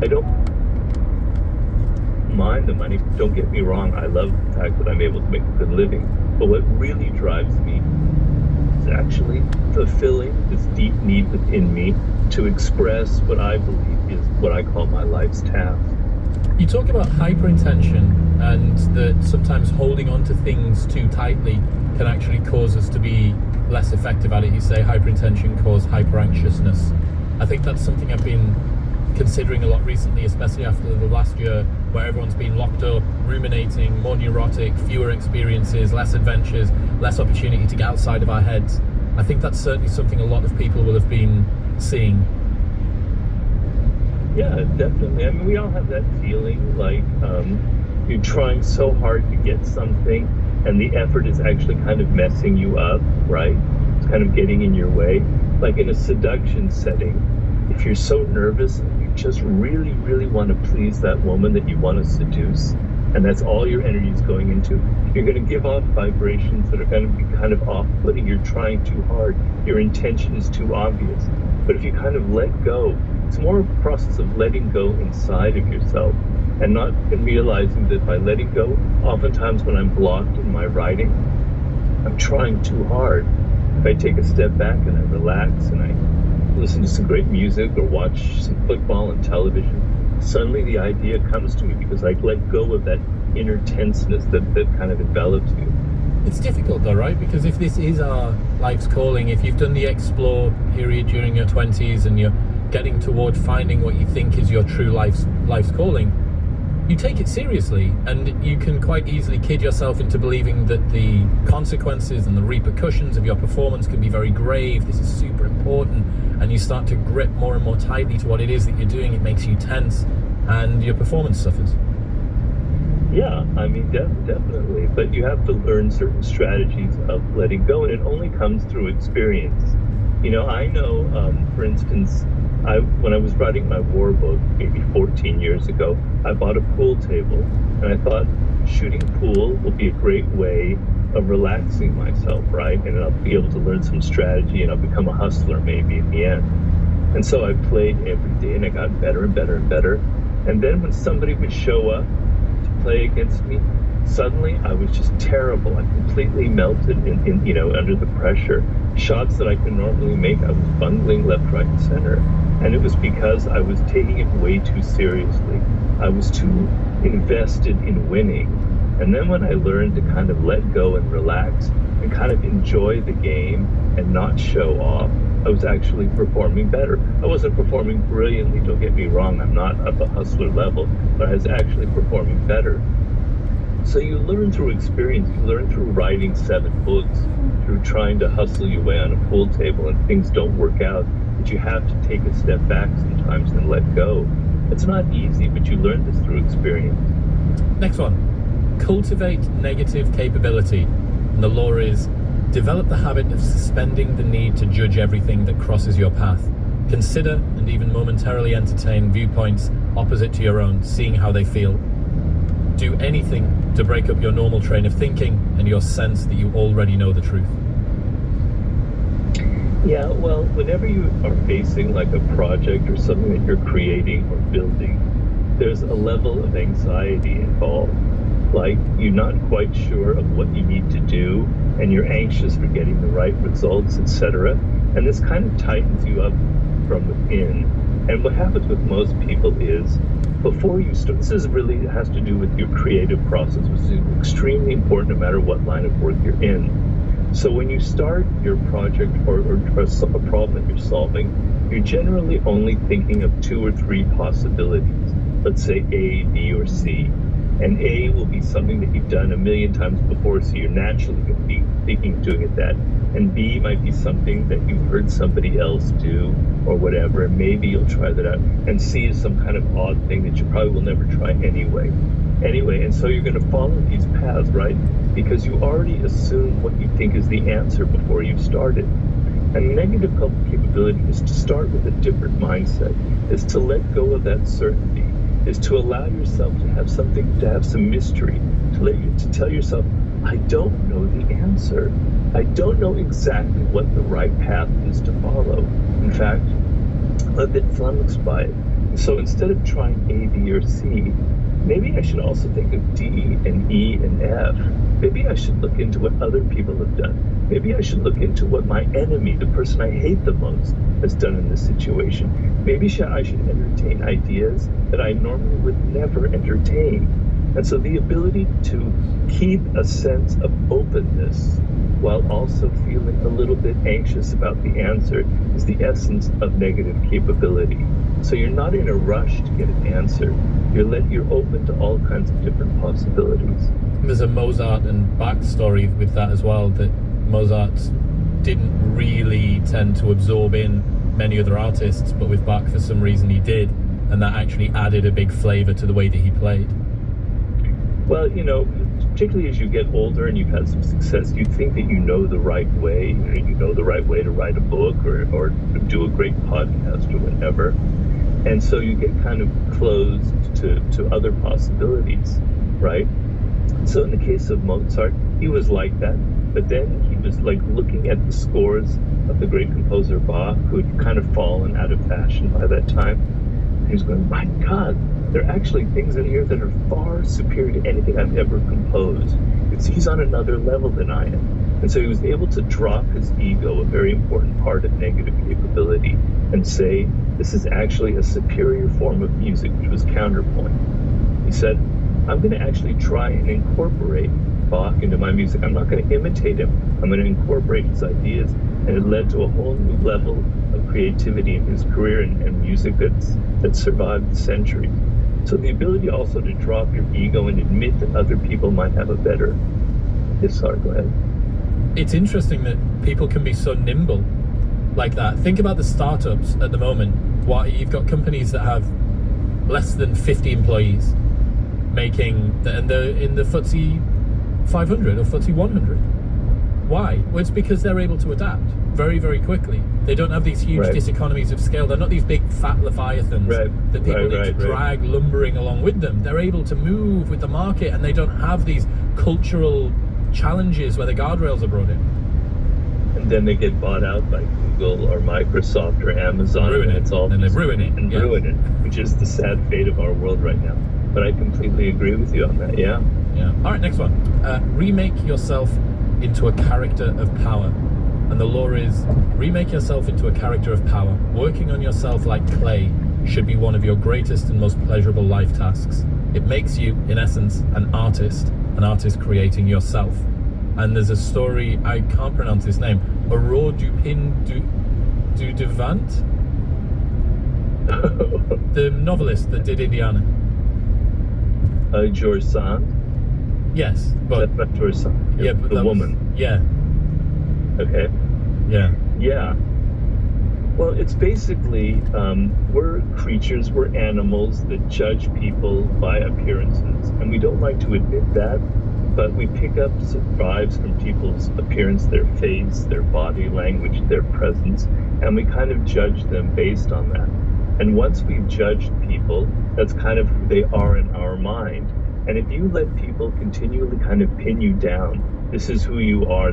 I don't mind the money. Don't get me wrong. I love the fact that I'm able to make a good living. But what really drives me is actually fulfilling this deep need within me to express what I believe is what I call my life's task. You talk about hyperintention and that sometimes holding on to things too tightly can actually cause us to be less effective at it. You say hyperintention causes hyperanxiousness. I think that's something I've been considering a lot recently, especially after the last year where everyone's been locked up, ruminating, more neurotic, fewer experiences, less adventures, less opportunity to get outside of our heads. I think that's certainly something a lot of people will have been seeing. Yeah, definitely. I mean, we all have that feeling like you're trying so hard to get something and the effort is actually kind of messing you up, right? It's kind of getting in your way. Like in a seduction setting, if you're so nervous and you just really, really want to please that woman that you want to seduce, and that's all your energy is going into, you're going to give off vibrations that are going to be kind of off-putting. You're trying too hard. Your intention is too obvious. But if you kind of let go, it's more a process of letting go inside of yourself and not realizing that by letting go, oftentimes when I'm blocked in my writing, I'm trying too hard. If I take a step back and I relax and I listen to some great music or watch some football on television, suddenly the idea comes to me because I let go of that inner tenseness that kind of envelops you. It's difficult though, right? Because if this is our life's calling, if you've done the explore period during your 20s and you're getting toward finding what you think is your true life's calling, you take it seriously, and you can quite easily kid yourself into believing that the consequences and the repercussions of your performance can be very grave. This is super important, and you start to grip more and more tightly to what it is that you're doing. It makes you tense, and your performance suffers. Yeah, I mean, definitely. But you have to learn certain strategies of letting go, and it only comes through experience. You know, I know, for instance, when I was writing my war book maybe 14 years ago, I bought a pool table, and I thought shooting pool will be a great way of relaxing myself, right? And I'll be able to learn some strategy, and I'll become a hustler maybe in the end. And so I played every day, and I got better and better and better. And then when somebody would show up to play against me, suddenly I was just terrible. I completely melted in under the pressure. Shots that I could normally make, I was bungling left, right, and center. And it was because I was taking it way too seriously. I was too invested in winning. And then when I learned to kind of let go and relax and kind of enjoy the game and not show off, I was actually performing better. I wasn't performing brilliantly, don't get me wrong. I'm not at the hustler level, but I was actually performing better. So you learn through experience. You learn through writing 7 books, through trying to hustle your way on a pool table and things don't work out, that you have to take a step back sometimes and let go. It's not easy, but you learn this through experience. Next one, cultivate negative capability. And the law is, develop the habit of suspending the need to judge everything that crosses your path. Consider and even momentarily entertain viewpoints opposite to your own, seeing how they feel. Do anything to break up your normal train of thinking and your sense that you already know the truth. Yeah, well, whenever you are facing like a project or something that you're creating or building, there's a level of anxiety involved. Like you're not quite sure of what you need to do and you're anxious for getting the right results, etc. And this kind of tightens you up from within. And what happens with most people is, before you start, this has to do with your creative process, which is extremely important no matter what line of work you're in. So when you start your project or a problem that you're solving, you're generally only thinking of 2 or 3 possibilities. Let's say A, B, or C. And A will be something that you've done a million times before, so you're naturally going to be thinking of doing it that. And B might be something that you've heard somebody else do or whatever, and maybe you'll try that out. And C is some kind of odd thing that you probably will never try anyway. And so you're going to follow these paths, right? Because you already assume what you think is the answer before you've started. And negative capability is to start with a different mindset, is to let go of that certainty, is to allow yourself to have some mystery, to tell yourself, I don't know the answer. I don't know exactly what the right path is to follow. In fact, I'm a bit flummoxed by it. So instead of trying A, B, or C, maybe I should also think of D and E and F. Maybe I should look into what other people have done. Maybe I should look into what my enemy, the person I hate the most, has done in this situation. Maybe I should entertain ideas that I normally would never entertain. And so the ability to keep a sense of openness while also feeling a little bit anxious about the answer is the essence of negative capability. So you're not in a rush to get an answer. You're open to all kinds of different possibilities. There's a Mozart and Bach story with that as well, that Mozart didn't really tend to absorb in many other artists, but with Bach for some reason he did, and that actually added a big flavor to the way that he played. Well, particularly as you get older and you've had some success, you think that you know the right way. You know the right way to write a book or do a great podcast or whatever. And so you get kind of closed to other possibilities, right? So in the case of Mozart, he was like that. But then he was like looking at the scores of the great composer Bach, who had kind of fallen out of fashion by that time. And he was going, my God, there are actually things in here that are far superior to anything I've ever composed. He's on another level than I am. And so he was able to drop his ego, a very important part of negative capability, and say, this is actually a superior form of music, which was counterpoint. He said, I'm going to actually try and incorporate Bach into my music. I'm not going to imitate him. I'm going to incorporate his ideas. And it led to a whole new level of creativity in his career and music that survived the centuries. So the ability also to drop your ego and admit that other people might have a better... Yes, sorry, go ahead. It's interesting that people can be so nimble like that. Think about the startups at the moment. You've got companies that have less than 50 employees and they're in the FTSE 500 or FTSE 100. Why? Well, it's because they're able to adapt very, very quickly. They don't have these huge diseconomies of scale. They're not these big fat leviathans that people need to drag lumbering along with them. They're able to move with the market, and they don't have these cultural challenges where the guardrails are brought in. And then they get bought out by Google or Microsoft or Amazon, and they ruin it, which is the sad fate of our world right now. But I completely agree with you on that. Yeah. All right, next one. Remake yourself into a character of power. And the law is, remake yourself into a character of power. Working on yourself like clay should be one of your greatest and most pleasurable life tasks. It makes you, in essence, an artist creating yourself. And there's a story, I can't pronounce his name, Aurore du Devant? The novelist that did Indiana. George Sand? Yes, but... That's not George Sand. Yeah, but the woman. Yeah. Okay. Yeah. Well, it's basically, we're creatures, we're animals that judge people by appearances. And we don't like to admit that, but we pick up vibes from people's appearance, their face, their body language, their presence, and we kind of judge them based on that. And once we've judged people, that's kind of who they are in our mind. And if you let people continually kind of pin you down, this is who you are,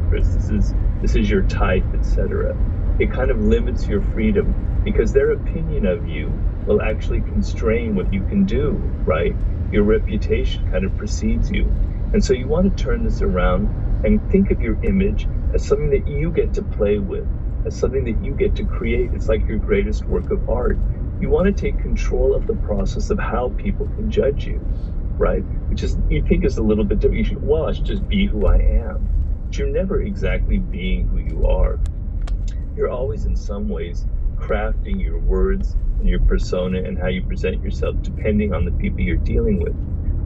Chris, this is your type, etc., it kind of limits your freedom, because their opinion of you will actually constrain what you can do, right? Your reputation kind of precedes you. And so you want to turn this around and think of your image as something that you get to play with, as something that you get to create. It's like your greatest work of art. You want to take control of the process of how people can judge you, right? Which is, you think is a little bit different. I should just be who I am. But you're never exactly being who you are. You're always in some ways crafting your words and your persona and how you present yourself depending on the people you're dealing with.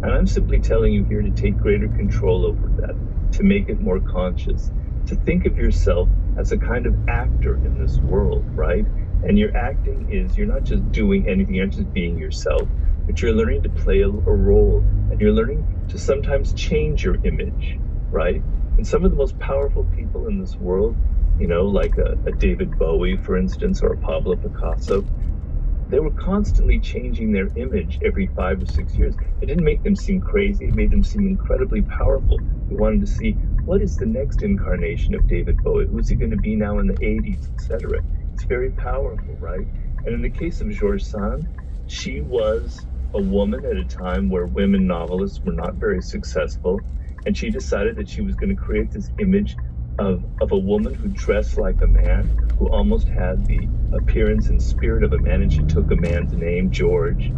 And I'm simply telling you here to take greater control over that, to make it more conscious, to think of yourself as a kind of actor in this world, right? And your acting is, you're not just doing anything, you're not just being yourself, but you're learning to play a role, and you're learning to sometimes change your image, right? And some of the most powerful people in this world, like a David Bowie, for instance, or a Pablo Picasso, they were constantly changing their image every 5 or 6 years. It didn't make them seem crazy. It made them seem incredibly powerful. We wanted to see, what is the next incarnation of David Bowie? Who's he going to be now in the 80s, etc.? It's very powerful, right? And in the case of Georges Sand, she was a woman at a time where women novelists were not very successful, and she decided that she was going to create this image of a woman who dressed like a man, who almost had the appearance and spirit of a man, and she took a man's name, George,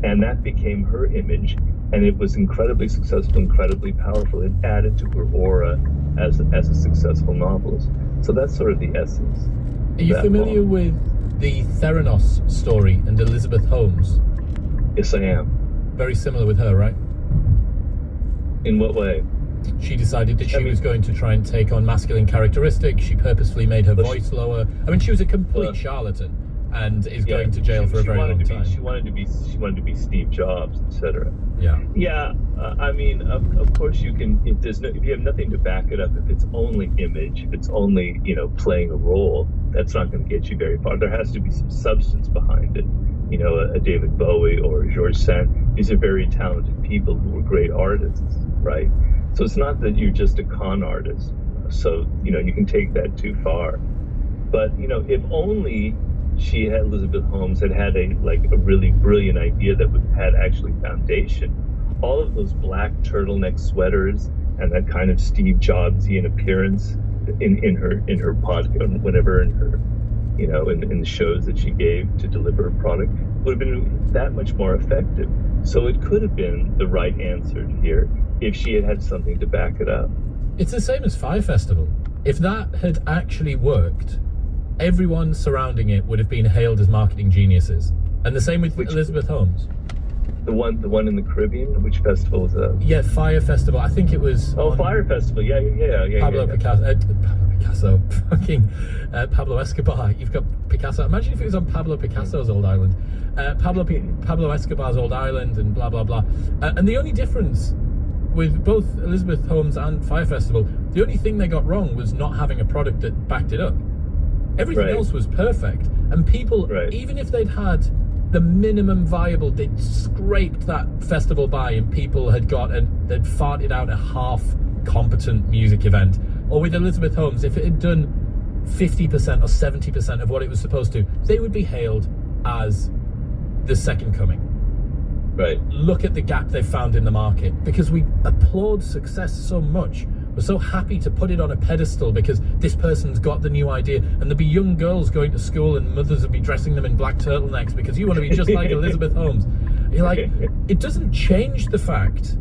and that became her image. And it was incredibly successful, incredibly powerful. It added to her aura as a successful novelist. So that's sort of the essence. Are you familiar with the Theranos story and Elizabeth Holmes? Yes, I am. Very similar with her, right? In what way? She decided that she was going to try and take on masculine characteristics. She purposefully made her voice lower. I mean, she was a complete charlatan and is going to jail for a very long time. She wanted to be Steve Jobs, etc. Yeah. I mean, of course you can. If you have nothing to back it up, if it's only image, if it's only playing a role, that's not going to get you very far. There has to be some substance behind it. A David Bowie or Georges Sand. These are very talented people who were great artists, right? So it's not that you're just a con artist. So you can take that too far. But if only Elizabeth Holmes had a really brilliant idea that had actually foundation. All of those black turtleneck sweaters and that kind of Steve Jobsian appearance in her podcast, whenever in her in the shows that she gave to deliver a product, would have been that much more effective. So it could have been the right answer here if she had something to back it up. It's the same as Fire Festival. If that had actually worked, everyone surrounding it would have been hailed as marketing geniuses. And the same with Elizabeth Holmes. The one in the Caribbean? Which festival was that? Yeah, Fire Festival. I think it was... Oh, Fire Festival. Yeah. Pablo Picasso. Fucking Pablo Escobar. You've got Picasso. Imagine if it was on Pablo Picasso's old island. Pablo Escobar's old island and blah, blah, blah. And the only difference with both Elizabeth Holmes and Fire Festival, the only thing they got wrong was not having a product that backed it up. Everything else was perfect. And people, even if they'd had the minimum viable, they'd scraped that festival by and people had they'd farted out a half competent music event. Or with Elizabeth Holmes, if it had done 50% or 70% of what it was supposed to, they would be hailed as the second coming. Right. Look at the gap they've found in the market, because we applaud success so much. We're so happy to put it on a pedestal because this person's got the new idea, and there'll be young girls going to school and mothers will be dressing them in black turtlenecks because you want to be just like Elizabeth Holmes. You're like, it doesn't change the fact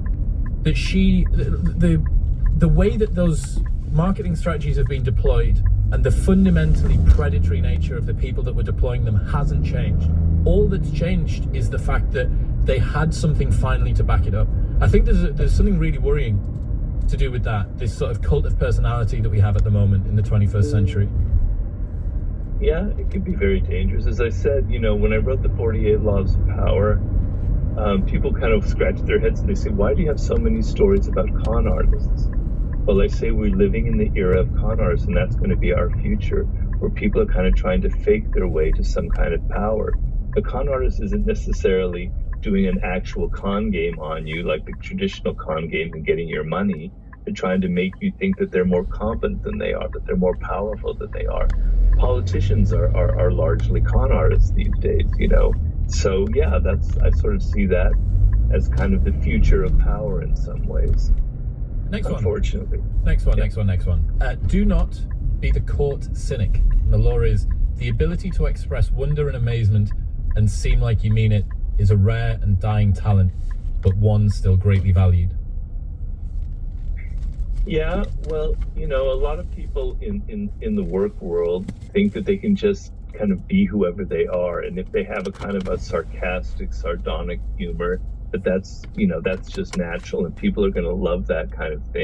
that the way that those marketing strategies have been deployed and the fundamentally predatory nature of the people that were deploying them hasn't changed. All that's changed is the fact that they had something finally to back it up. I think there's something really worrying to do with that, this sort of cult of personality that we have at the moment in the 21st century. Yeah, it could be very dangerous. As I said, when I wrote the 48 Laws of Power, people kind of scratch their heads and they say, why do you have so many stories about con artists? Well, I say we're living in the era of con artists, and that's going to be our future, where people are kind of trying to fake their way to some kind of power. A con artist isn't necessarily doing an actual con game on you, like the traditional con game and getting your money. They're trying to make you think that they're more competent than they are, that they're more powerful than they are. Politicians are largely con artists these days, So yeah, I sort of see that as kind of the future of power in some ways. Unfortunately. Next one. Do not be the court cynic. And the law is the ability to express wonder and amazement and seem like you mean it is a rare and dying talent, but one still greatly valued. Yeah, well, a lot of people in the work world think that they can just kind of be whoever they are, and if they have a kind of a sarcastic, sardonic humor, that's just natural, and people are going to love that kind of thing.